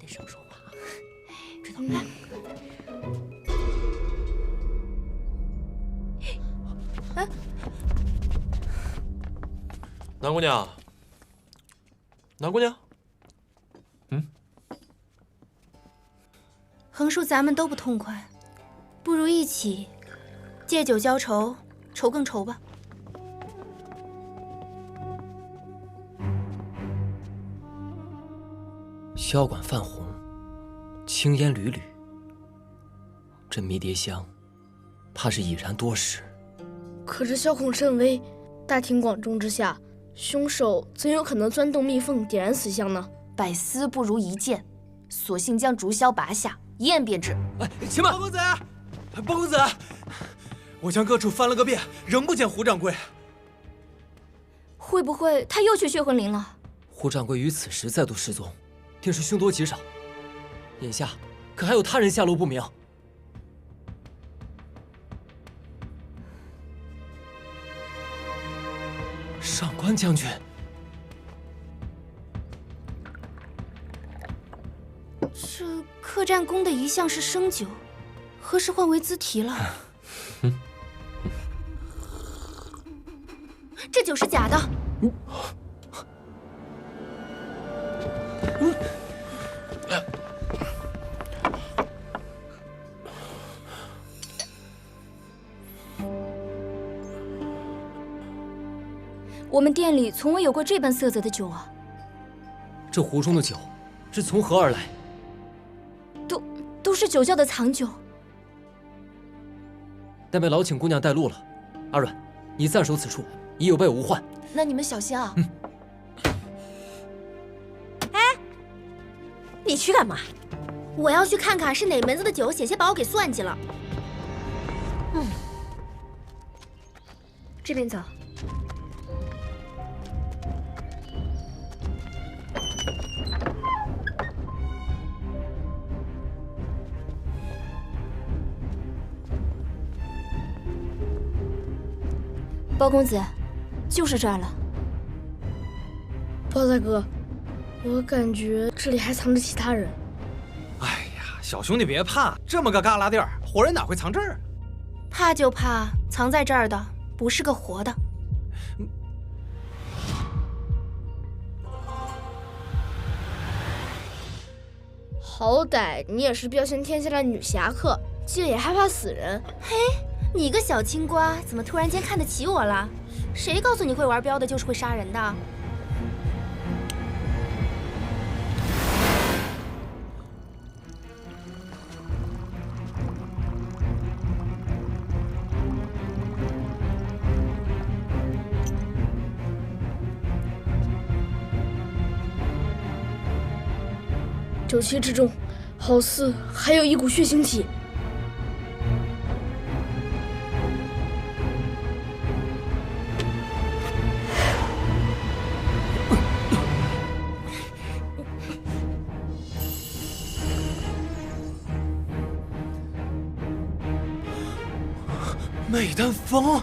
你少说话啊！知道来。哎，南姑娘，南姑娘，横竖咱们都不痛快，不如一起借酒浇愁，愁更愁吧。箫管泛红，青烟缕缕。这迷迭香，怕是已然多时。可这小孔甚微，大庭广众之下，凶手怎有可能钻洞密缝点燃死香呢？百思不如一剑，索性将竹箫拔下，一焰便至。哎，且慢！包公子，包公子，我将各处翻了个遍，仍不见胡掌柜。会不会他又去血魂林了？胡掌柜于此时再度失踪，定是凶多吉少。眼下可还有他人下落不明？上官将军，这客栈供的一向是生酒，何时换为资提了？这酒是假的。我们店里从未有过这般色泽的酒啊！这壶中的酒是从何而来？都是酒窖的藏酒。但被劳请姑娘带路了。阿阮，你暂守此处，以有备无患。那你们小心啊！哎，你去干嘛？我要去看看是哪门子的酒，险些把我给算计了。这边走。包公子，就是这儿了。包大哥，我感觉这里还藏着其他人。哎呀，小兄弟别怕，这么个旮旯地儿，活人哪会藏这儿？怕就怕藏在这儿的不是个活的。好歹你也是标新天下的女侠客，竟然也害怕死人。嘿，你个小青瓜，怎么突然间看得起我了？谁告诉你会玩镖的就是会杀人的？酒气之中，好似还有一股血腥气。媚丹峰。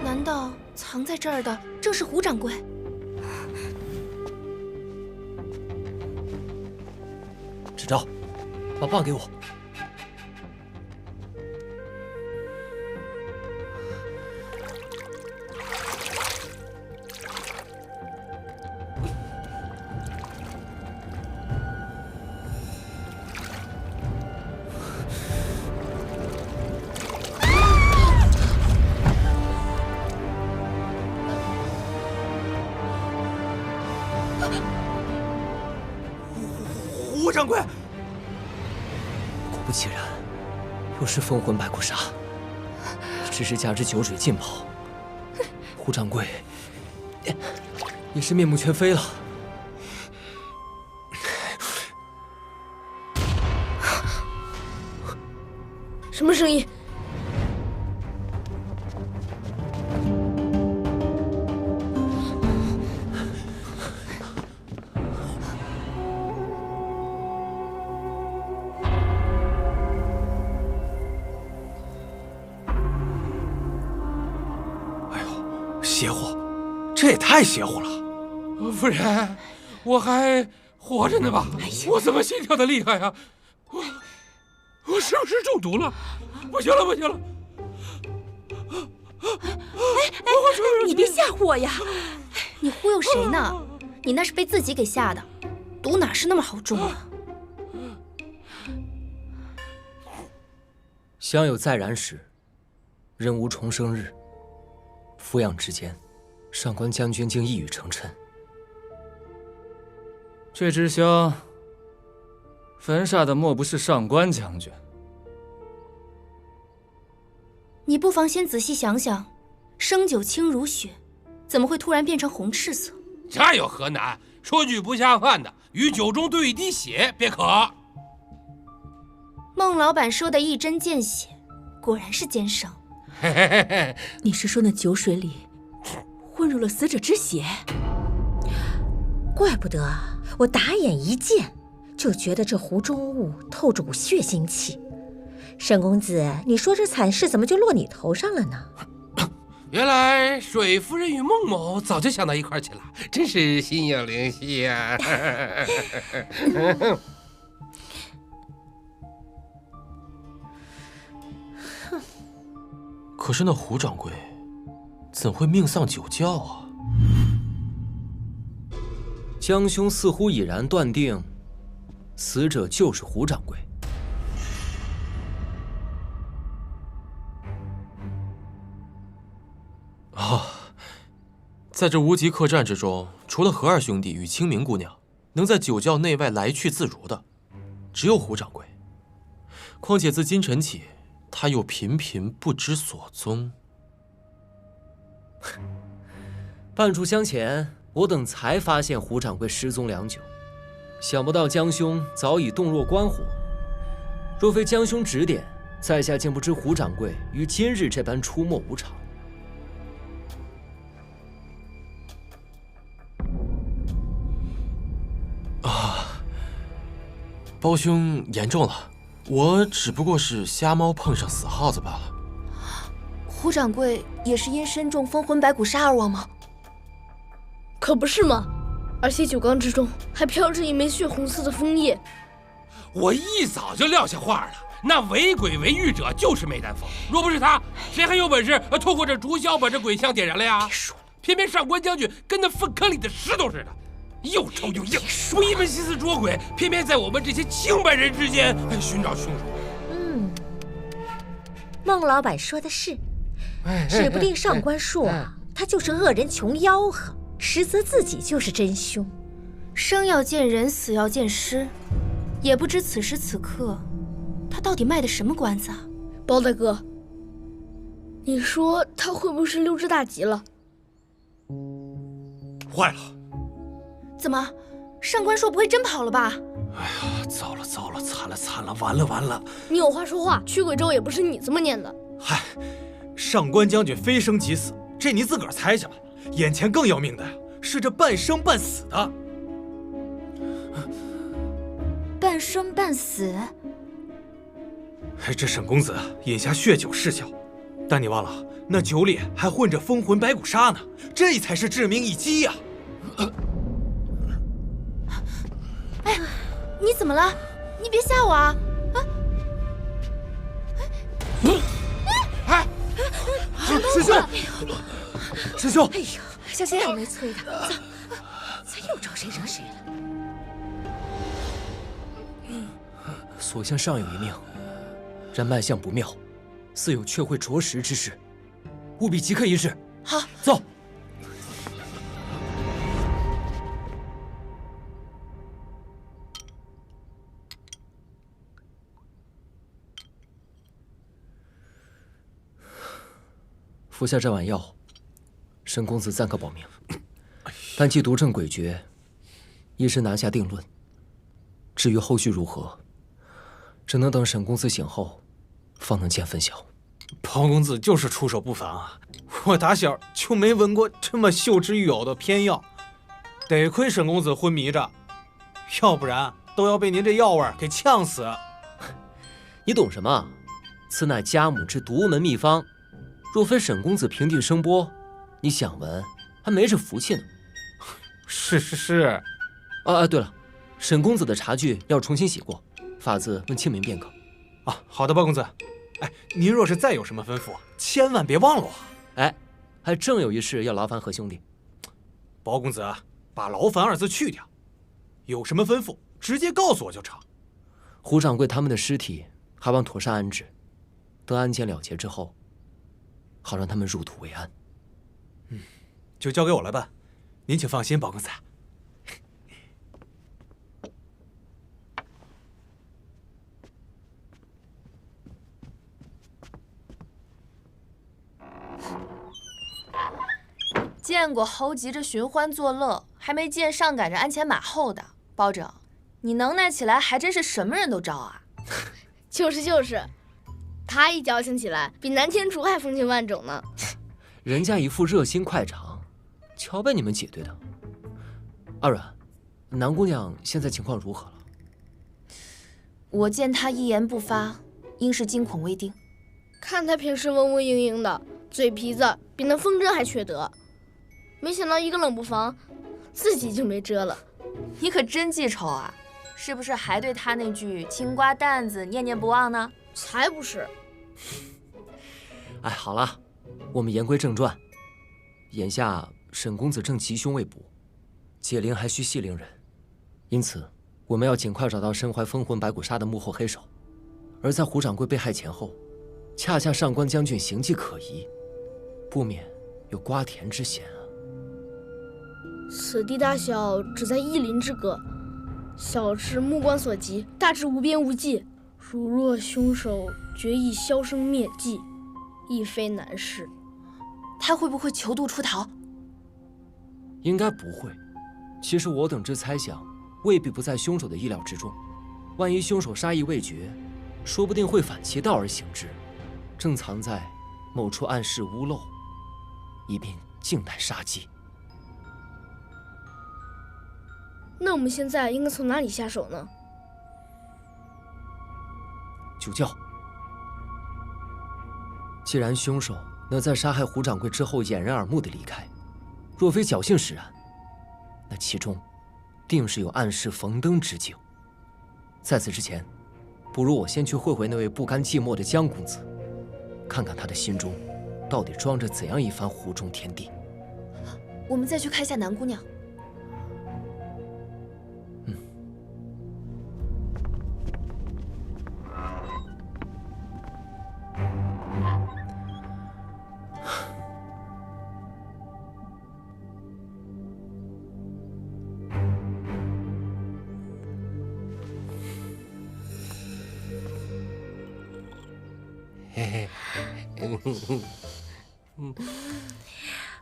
难道藏在这儿的正是胡掌柜？支招，把棒给我。胡掌柜，果不其然，又是封魂白骨砂，只是加之酒水浸泡，胡掌柜也是面目全非了。什么声音？邪乎，这也太邪乎了。夫人，我还活着呢吧？我怎么心跳的厉害啊？我是不是中毒了？不行了，不行了！你别吓唬我呀！你忽悠谁呢？你那是被自己给吓的，毒哪是那么好中啊？香有再燃时，人无重生日。俯仰之间，上官将军竟一语成谶。这支香焚煞的莫不是上官将军？你不妨先仔细想想，生酒清如雪，怎么会突然变成红赤色？这有何难？说句不下饭的，与酒中兑一滴血便可。孟老板说的一针见血，果然是奸商。你是说那酒水里混入了死者之血？怪不得我打眼一见就觉得这壶中物透着股血腥气。沈公子，你说这惨事怎么就落你头上了呢？原来水夫人与孟某早就想到一块去了，真是心有灵犀呀！可是那胡掌柜怎会命丧酒窖啊？江兄似乎已然断定，死者就是胡掌柜。在这无极客栈之中，除了何二兄弟与清明姑娘，能在酒窖内外来去自如的，只有胡掌柜。况且自今晨起，他又频频不知所踪。半炷香前，我等才发现胡掌柜失踪良久，想不到江兄早已洞若观火。若非江兄指点，在下竟不知胡掌柜于今日这般出没无常。胞兄严重了，我只不过是瞎猫碰上死耗子罢了。胡掌柜也是因身中风魂白骨砂而亡吗？可不是嘛，而且酒缸之中还飘着一枚血红色的枫叶。我一早就撂下话了，那为鬼为欲者就是梅丹凤，若不是他，谁还有本事透过这竹箫把这鬼香点燃了呀？别说了，偏偏上官将军跟那粪坑里的石头似的，又臭又硬，不一门心思捉鬼，偏偏在我们这些清白人之间寻找凶手。孟老板说的是，指不定上官树他就是恶人穷吆喝，实则自己就是真凶。生要见人，死要见尸，也不知此时此刻他到底卖的什么关子啊？包大哥，你说他会不会是溜之大吉了？坏了！怎么，上官硕不会真跑了吧？哎呀，糟了糟了，惨了惨了，完了完了！你有话说话，驱鬼咒也不是你这么念的。嗨，上官将军非生即死，这你自个儿猜去吧。眼前更要命的呀，是这半生半死的。半生半死？这沈公子饮下血酒是效，但你忘了，那酒里还混着风魂白骨砂呢，这才是致命一击呀！哎，你怎么了？你别吓我啊！师兄，师兄，哎呦，小心倒霉催的，咱又招谁惹谁了？所向上有一命，然脉象不妙，似有却会着实之事，务必即刻一试。好，走。服下这碗药，沈公子暂可保命，但既毒症诡谲，医师难下定论。至于后续如何，只能等沈公子醒后，方能见分晓。包公子就是出手不凡啊！我打小就没闻过这么秀之欲偶的偏药，得亏沈公子昏迷着，要不然都要被您这药味给呛死。你懂什么？此乃家母之独门秘方，若非沈公子平定声波，你想闻，还没这福气呢。是。对了，沈公子的茶具要重新洗过，法子问清明便可。啊，好的，包公子。哎，您若是再有什么吩咐，千万别忘了我。哎，还正有一事要劳烦何兄弟。包公子，把劳烦二字去掉，有什么吩咐直接告诉我就成。胡掌柜他们的尸体还望妥善安置，等案件了结之后，好让他们入土为安。就交给我来办，您请放心，包公子。见过猴急着寻欢作乐，还没见上赶着鞍前马后的。包拯，你能耐起来还真是什么人都招啊！就是，他一矫情起来，比南天竺还风情万种呢。人家一副热心快长，瞧被你们挤兑的。阿软，南姑娘现在情况如何了？我见她一言不发，应是惊恐未定。看她平时温文盈盈的，嘴皮子比那风筝还缺德。没想到一个冷不防，自己就没辙了。你可真记仇啊！是不是还对他那句青瓜蛋子念念不忘呢？才不是！哎，好了，我们言归正传。眼下沈公子正吉凶未卜，解铃还需系铃人，因此我们要尽快找到身怀封魂白骨杀的幕后黑手。而在胡掌柜被害前后，恰恰上官将军行迹可疑，不免有瓜田之嫌啊。此地大小只在一林之隔，小至目光所及，大至无边无际。如若凶手决意销声灭迹，亦非难事。他会不会囚徒出逃？应该不会。其实我等之猜想，未必不在凶手的意料之中。万一凶手杀意未决，说不定会反其道而行之，正藏在某处暗室屋漏，以便静待杀机。那我们现在应该从哪里下手呢？酒窖。既然凶手能在杀害胡掌柜之后掩人耳目的离开，若非侥幸使然，那其中定是有暗室逢灯之境。在此之前，不如我先去会会那位不甘寂寞的江公子，看看他的心中到底装着怎样一番湖中天地。我们再去看一下南姑娘。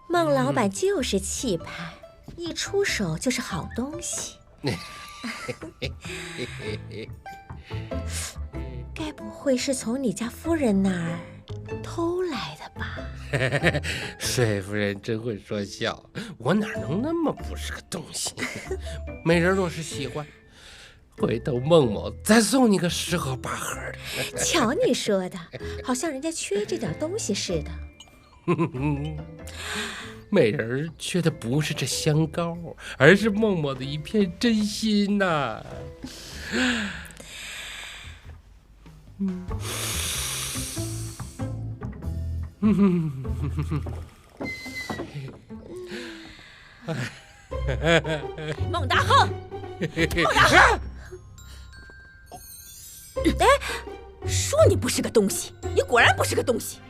孟老板就是气派，一出手就是好东西。该不会是从你家夫人那儿偷来的吧？水夫人真会说笑，我哪能那么不是个东西？美人若是喜欢，回头孟某再送你个10盒8盒的。瞧你说的，好像人家缺这点东西似的。美人缺的不是这香膏，而是孟某的一片真心呐。孟大亨，孟大亨，哎，说你不是个东西，你果然不是个东西，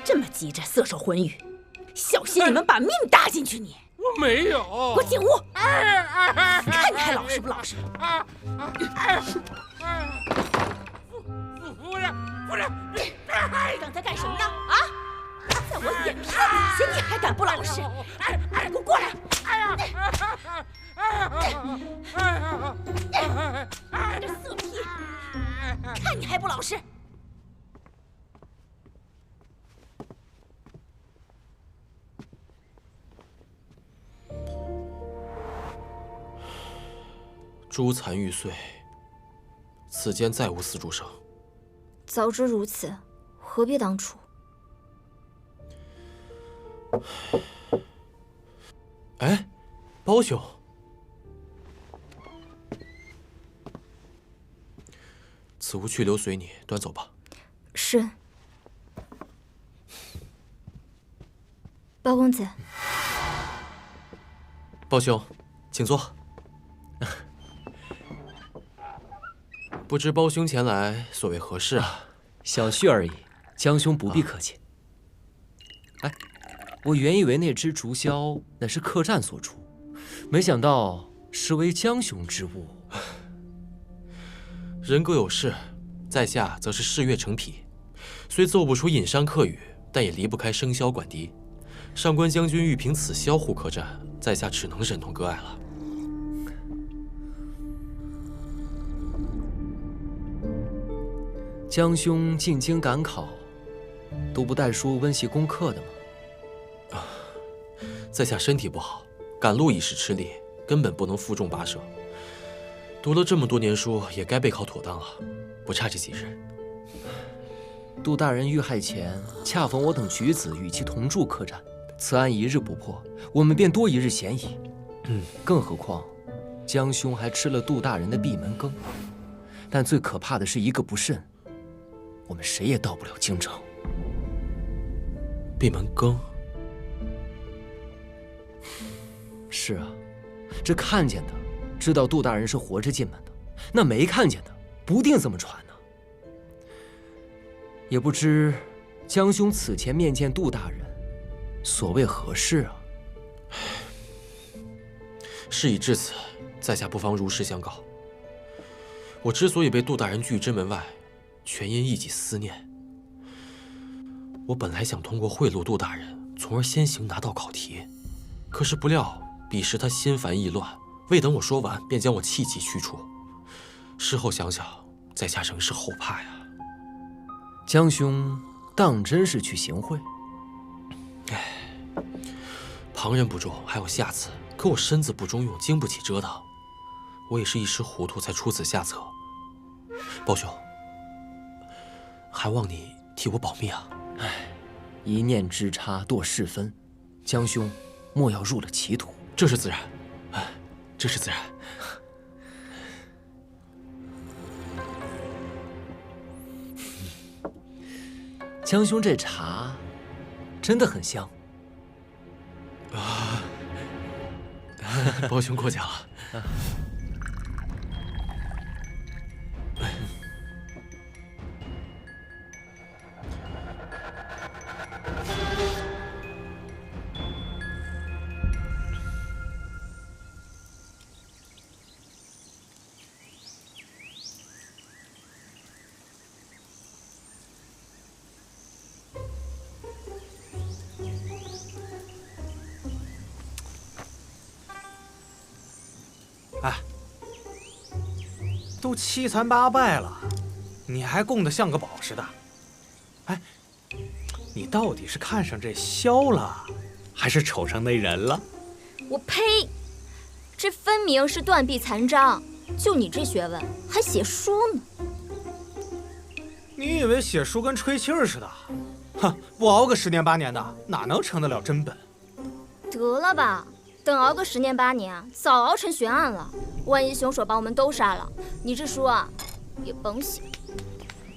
这么急着色手魂语，小心你们把命搭进去你！我没有，给我进屋！看你还老实不老实？夫人，刚才干什么呢？啊！在我眼皮子底下你还敢不老实？给我过来！这色批，看你还不老实！诛残玉碎，此间再无死主声。早知如此，何必当初？哎，包兄，此物去留随你，端走吧。是。包公子，包兄，请坐。不知包兄前来所为何事啊？小婿而已，江兄不必客气。哎，我原以为那只竹箫乃是客栈所出，没想到实为江兄之物。人各有事，在下则是视乐成癖，虽奏不出引山客语，但也离不开笙箫管笛。上官将军欲凭此箫护客栈，在下只能忍痛割爱了。江兄进京赶考，都不带书温习功课的吗？在下身体不好，赶路已是吃力，根本不能负重跋涉。读了这么多年书，也该备考妥当了，不差这几日。杜大人遇害前，恰逢我等举子与其同住客栈，此案一日不破，我们便多一日嫌疑。更何况，江兄还吃了杜大人的闭门羹。但最可怕的是，一个不慎，我们谁也到不了京城。闭门羹？是啊，这看见的知道杜大人是活着进门的，那没看见的不定怎么传呢。也不知江兄此前面见杜大人，所谓何事啊？事已至此，在下不妨如实相告。我之所以被杜大人拒之门外，全因一己思念。我本来想通过贿赂杜大人，从而先行拿到考题，可是不料彼时他心烦意乱，未等我说完，便将我气急驱除。事后想想，在下仍是后怕呀。江兄当真是去行贿？旁人不中，还有下次，可我身子不中用，经不起折腾。我也是一时糊涂，才出此下策。包兄，还望你替我保密啊！一念之差，堕世分。江兄莫要入了歧途。这是自然，这是自然。江兄这茶真的很香啊！包兄过奖了。哎，都七残八败了，你还供得像个宝似的。哎，你到底是看上这箫了，还是瞅上那人了？我呸！这分明是断臂残章，就你这学问，还写书呢？你以为写书跟吹气儿似的？哼，不熬个10年8年的，哪能成得了真本？得了吧！等熬个10年8年，早熬成悬案了。万一凶手把我们都杀了，你这书啊，也甭写。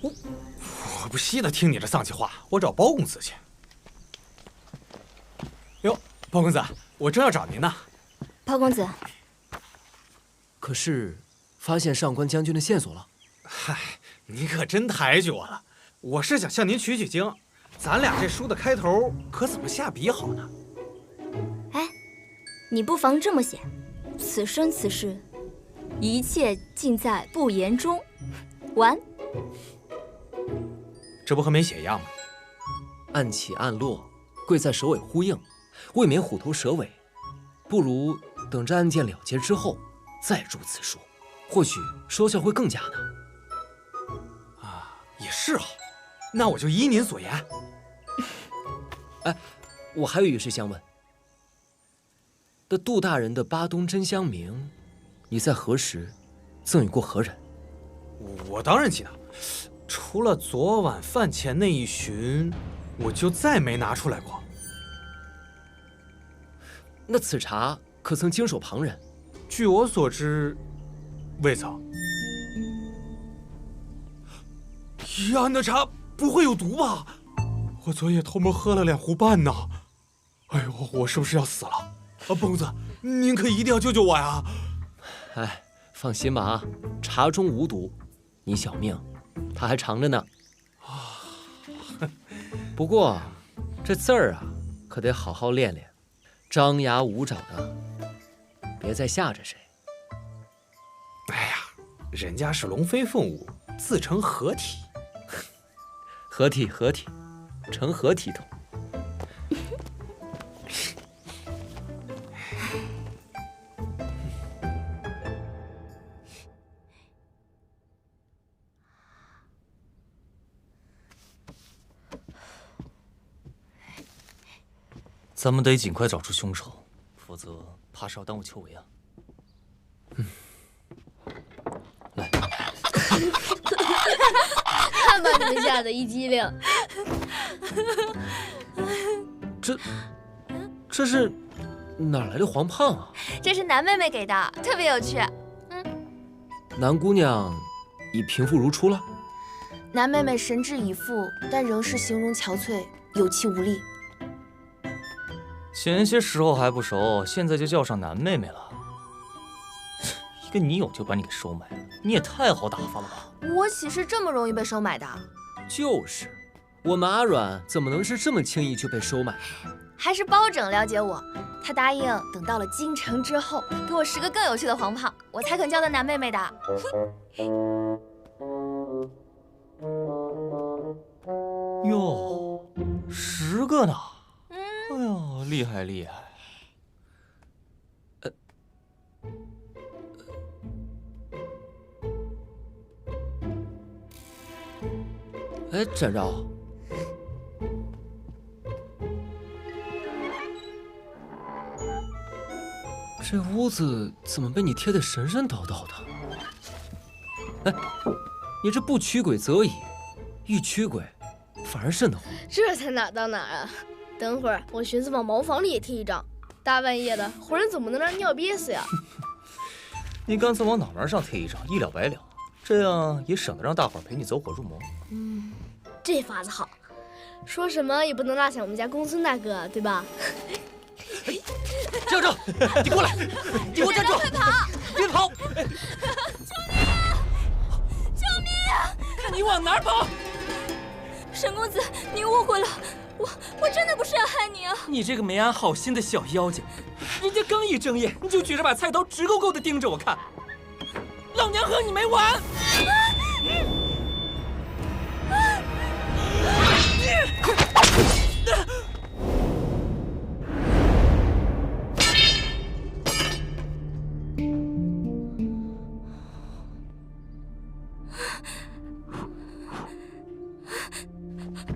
我不稀得听你这丧气话，我找包公子去。哟，包公子，我正要找您呢。包公子，可是发现上官将军的线索了？嗨，你可真抬举我了。我是想向您取取经，咱俩这书的开头可怎么下笔好呢？哎，你不妨这么写：此生此世，一切尽在不言中。完。这不和没写一样吗？暗起暗落，贵在首尾呼应，未免虎头蛇尾。不如等这案件了结之后再著此书，或许收效会更佳呢。啊，也是哈。那我就依您所言。哎，我还有一事相问。那杜大人的巴东真香茗，你在何时赠与过何人？我当然记得，除了昨晚饭前那一巡，我就再没拿出来过。那此茶可曾经手旁人？据我所知，未曾。呀，那茶不会有毒吧？我昨夜偷摸喝了2壶半呢。哎呦，我是不是要死了？啊，蹦子，您可一定要救救我呀！哎，放心吧啊，茶中无毒，你小命它还长着呢。不过这字儿啊，可得好好练练，张牙舞爪的，别再吓着谁。哎呀，人家是龙飞凤舞，自成合体。合体，成何体统？咱们得尽快找出凶手，否则怕是要耽误秋闱啊。来，看把你们吓得一激灵。这是哪来的黄胖啊？这是南妹妹给的，特别有趣。南姑娘已平复如初了？南妹妹神志已复，但仍是形容憔悴，有气无力。前些时候还不熟，现在就叫上南妹妹了。一个女友就把你给收买了，你也太好打发了吧？我岂是这么容易被收买的？就是，我们阿软怎么能是这么轻易就被收买？还是包拯了解我，他答应等到了京城之后，给我10个更有趣的黄胖，我才肯交的南妹妹的。哟，10个呢？哎呦，厉害厉害！哎，展昭，这屋子怎么被你贴得神神叨叨的？哎，你这不驱鬼则已，一驱鬼反而瘆得慌。这才哪到哪啊！等会儿我寻思往茅房里也贴一张，大半夜的，活人怎么能让尿憋死呀？你干脆往脑门上贴一张，一了百了，这样也省得让大伙儿陪你走火入魔。这法子好，说什么也不能落下我们家公孙大哥，对吧？张张，你过来，你给我站住！别跑！救命啊！看你往哪儿跑！沈公子，你误会了，我真的不是要害你啊！你这个没安好心的小妖精，人家刚一睁眼，你就举着把菜刀直勾勾的盯着我看，老娘和你没完！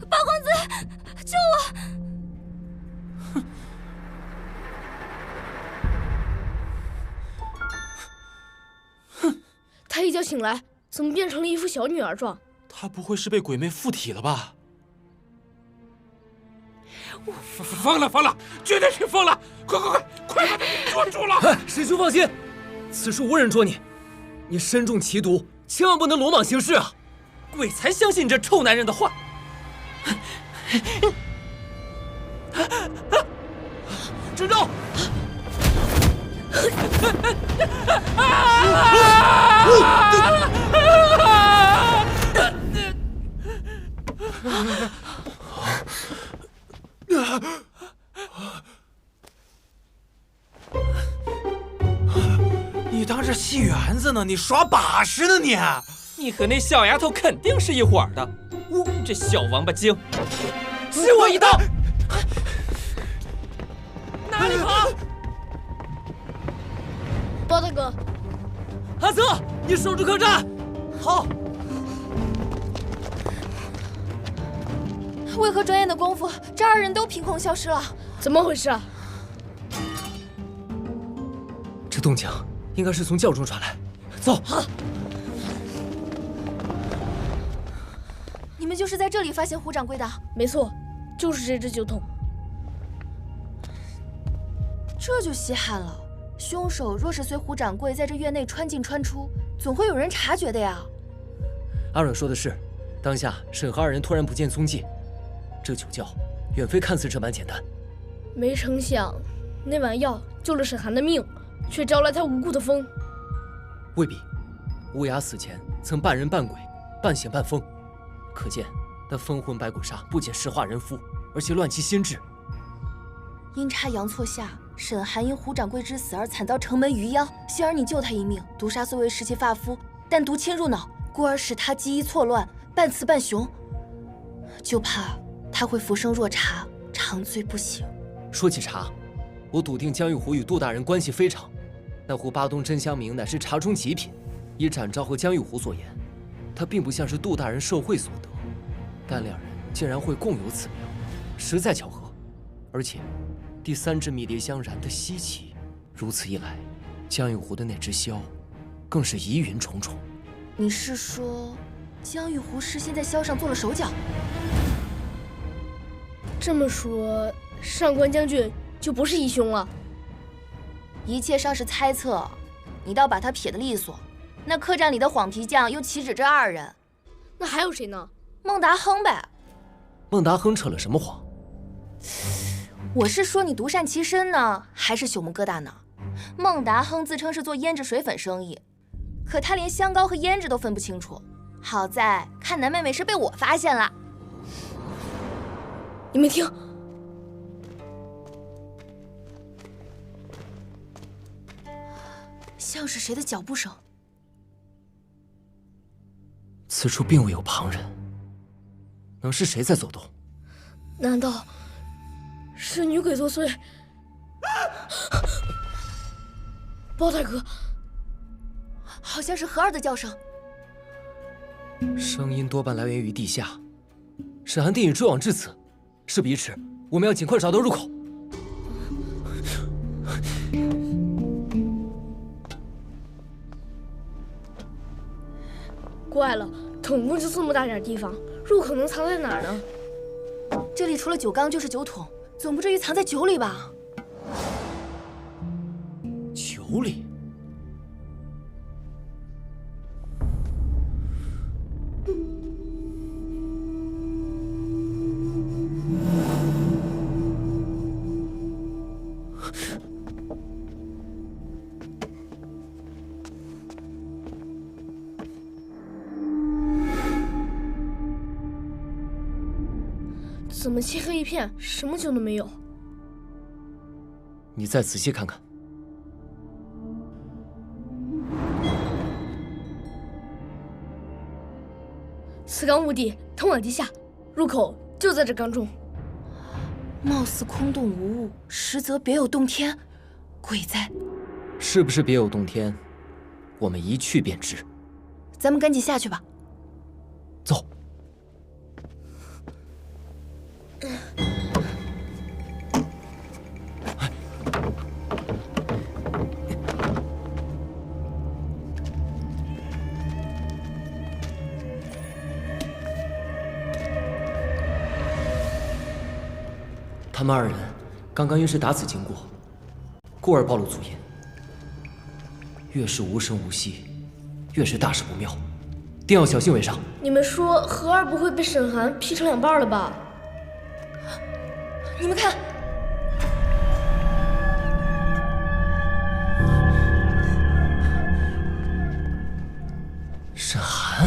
包公子，救我！他一觉醒来，怎么变成了一副小女儿状？他不会是被鬼魅附体了吧？疯了，绝对是疯了！快把他给捉住了！师兄放心，此处无人捉你。你身中奇毒，千万不能鲁莽行事啊！鬼才相信你这臭男人的话。知道。你当这戏园子呢？你耍把式呢你？你和那小丫头肯定是一伙儿的。这小王八精，吃我一刀！哪里跑？包大哥，阿泽，你守住客栈。好。为何转眼的功夫，这2人都凭空消失了？怎么回事啊？这动静应该是从轿中传来。走。你们就是在这里发现胡掌柜的？没错，就是这只酒桶。这这就稀罕了。凶手若是随胡掌柜在这院内穿进穿出，总会有人察觉的呀。阿软说的是，当下沈和二人突然不见踪迹，这酒窖远非看似这般简单。没成想，那碗药救了沈寒的命，却招来他无故的风。未必，乌鸦死前曾半人半鬼，半显半疯，可见那风魂百鬼煞不仅石化人肤，而且乱其心智。阴差阳错下，沈寒因胡掌柜之死而惨遭城门余殃，幸而你救他一命。毒杀虽为时其发肤，但毒侵入脑，故而使他记忆错乱，半雌半雄，就怕他会浮生若茶，长醉不醒。说起茶，我笃定江玉湖与杜大人关系非常。那壶巴东真香茗乃是茶中极品，依展昭和江玉湖所言，他并不像是杜大人受贿所得，但两人竟然会共有此妙，实在巧合。而且第三支迷迭香燃得稀奇，如此一来，江玉湖的那只枭，更是疑云重重。你是说，江玉湖事先在枭上做了手脚？这么说，上官将军就不是义兄了？一切尚是猜测，你倒把他撇得利索。那客栈里的晃皮匠又岂止这二人？那还有谁呢？孟达亨呗。孟达亨扯了什么谎？我是说你独善其身呢，还是朽木疙瘩呢？孟达亨自称是做胭脂水粉生意，可他连香膏和胭脂都分不清楚。好在看南妹妹是被我发现了。你们听，像是谁的脚步声。此处并未有旁人，能是谁在走动？难道是女鬼作祟？包大哥，好像是和儿的叫声。声音多半来源于地下。沈寒定已追往至此，事不宜迟，我们要尽快找到入口。怪了，统共就这么大点地方，入口能藏在哪儿呢？这里除了酒缸就是酒桶，总不至于藏在酒里吧？酒里？怎么漆黑一片，什么酒都没有？你再仔细看看。此缸无底，通往地下，入口就在这缸中。貌似空洞无物，实则别有洞天。鬼在！是不是别有洞天？我们一去便知。咱们赶紧下去吧。走。他们二人刚刚因是打此经过，故而暴露足印。越是无声无息，越是大事不妙，定要小心为上。你们说和儿不会被沈寒劈成两半了吧？你们看，沈寒。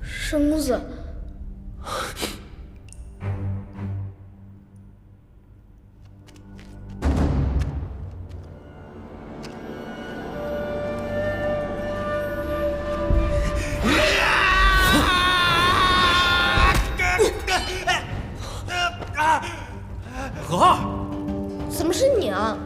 沈公子，何二，怎么是你啊？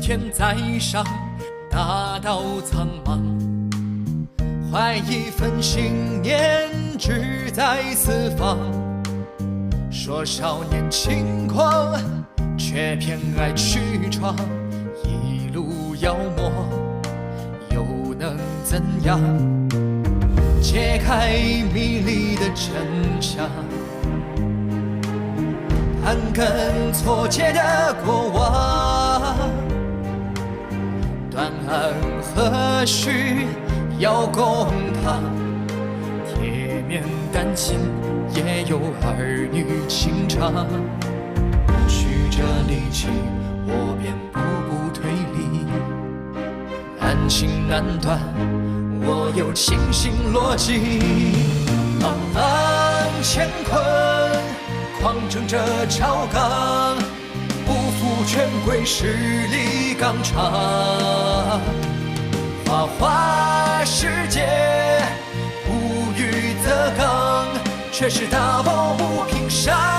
天在上，大道苍茫，怀一份信念，志在四方。说少年轻狂，却偏爱去闯，一路妖魔，又能怎样？揭开迷离的真相，盘根错节的过往，断案何须要公堂？铁面丹青也有儿女情长，曲折离奇，我便步步推理，难情难断，我有清醒逻辑。朗朗乾坤，狂争着朝纲，不负权贵势力纲常。花花世界，无欲则刚，却是大抱不平伤。